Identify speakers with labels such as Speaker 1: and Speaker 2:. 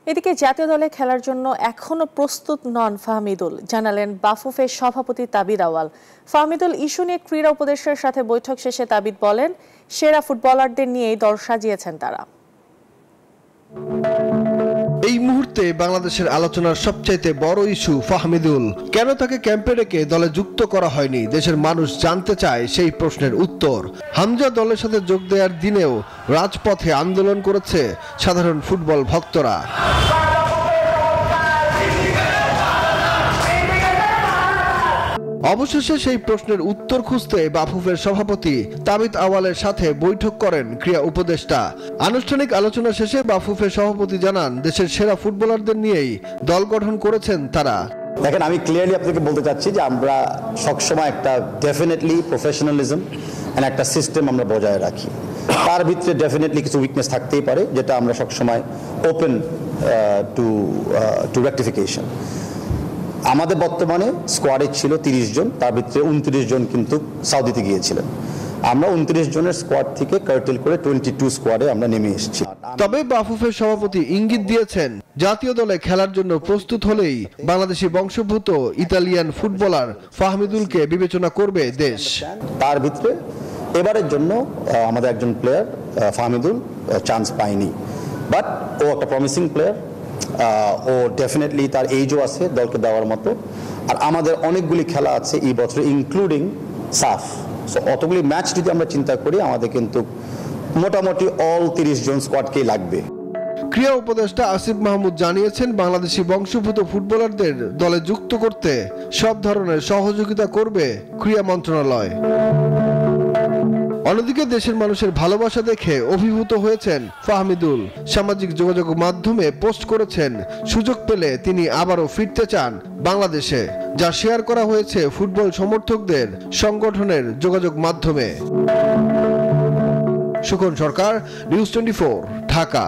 Speaker 1: এদিকে জাতীয় দলে খেলার জন্য এখনো প্রস্তুত নন ফাহমিদুল, জানালেন বাফুফের সভাপতি তাবিদ আওয়াল। ফাহমিদুল ইস্যু নিয়ে ক্রীড়া উপদেষ্টার সাথে বৈঠক শেষে তাবিদ বলেন, সেরা ফুটবলারদের নিয়েই দল সাজিয়েছেন তারা।
Speaker 2: এই মুহূর্তে বাংলাদেশের আলোচনার সবচাইতে বড় ইস্যু ফাহমিদুল। কেন তাকে ক্যাম্পে রেখে দলে যুক্ত করা হয়নি, দেশের মানুষ জানতে চায় সেই প্রশ্নের উত্তর। হামজা দলের সাথে যোগ দেওয়ার দিনেও রাজপথে আন্দোলন করেছে সাধারণ ফুটবল ভক্তরা। অবশেষে সেই প্রশ্নের উত্তর খুঁজতে বাফুফের সভাপতি তাবিদ আওয়ালের সাথে বৈঠক করেন ক্রীড়া উপদেষ্টা। আনুষ্ঠানিক আলোচনা শেষে বাফুফের সভাপতি জানান, দেশের সেরা ফুটবলারদের নিয়েই দল গঠন করেছেন তারা।
Speaker 3: দেখেন, আমি ক্লিয়ারলি আপনাকে বলতে চাচ্ছি যে আমরা সবসময় একটা ডেফিনেটলি প্রফেশনালিজম এন্ড একটা সিস্টেম আমরা বজায় রাখি। তার ভিতরে ডেফিনেটলি কিছু উইকনেস থাকতেই পারে, যেটা আমরা সবসময় ওপেন টু রেকটিফিকেশন। আমাদের বর্তমানে স্কোয়াডে ছিল 30 জন, তার ভিতরে 29 জন কিন্তু সৌদিতে গিয়েছিলেন। আমরা 29 জনের স্কোয়াড থেকে কার্টেল করে 22 স্কোয়াডে আমরা নেমে এসেছি।
Speaker 2: তবে বাফুফের সভাপতি ইঙ্গিত দিয়েছেন, জাতীয় দলে খেলার জন্য প্রস্তুত হলেই বাংলাদেশি বংশোদ্ভূত ইতালিয়ান ফুটবলার ফাহমিদুলকে বিবেচনা করবে দেশ।
Speaker 3: তার ভিতরে এবারের জন্য আমাদের একজন প্লেয়ার ফাহমিদুল চান্স পায়নি, বাট ও একটা প্রমিসিং প্লেয়ার। ও ডেফিনেটলি তার এইজও আছে দলকে দেওয়ার মতো। আর আমাদের অনেকগুলি খেলা আছে এই বছর, ইনক্লুডিং সাফ। সো অতগুলি ম্যাচ যদি আমরা চিন্তা করি, আমাদের কিন্তু মোটামুটি অল 30 জন স্কোয়াডকেই লাগবে।
Speaker 2: ক্রীড়া উপদেষ্টা আসিফ মাহমুদ জানিয়েছেন, বাংলাদেশি বংশোদ্ভূত ফুটবলারদের দলে যুক্ত করতে সব ধরনের সহযোগিতা করবে ক্রীড়া মন্ত্রণালয়। অন্যদিকে দেশের মানুষের ভালোবাসা দেখে অভিভূত হয়েছেন ফাহমিদুল। সামাজিক যোগাযোগ মাধ্যমে পোস্ট করেছেন, সুযোগ পেলে তিনি আবারও ফিরতে চান বাংলাদেশে, যা শেয়ার করা হয়েছে ফুটবল সমর্থকদের সংগঠনের যোগাযোগ মাধ্যমে। সুখন সরকার, নিউজ 24, ঢাকা।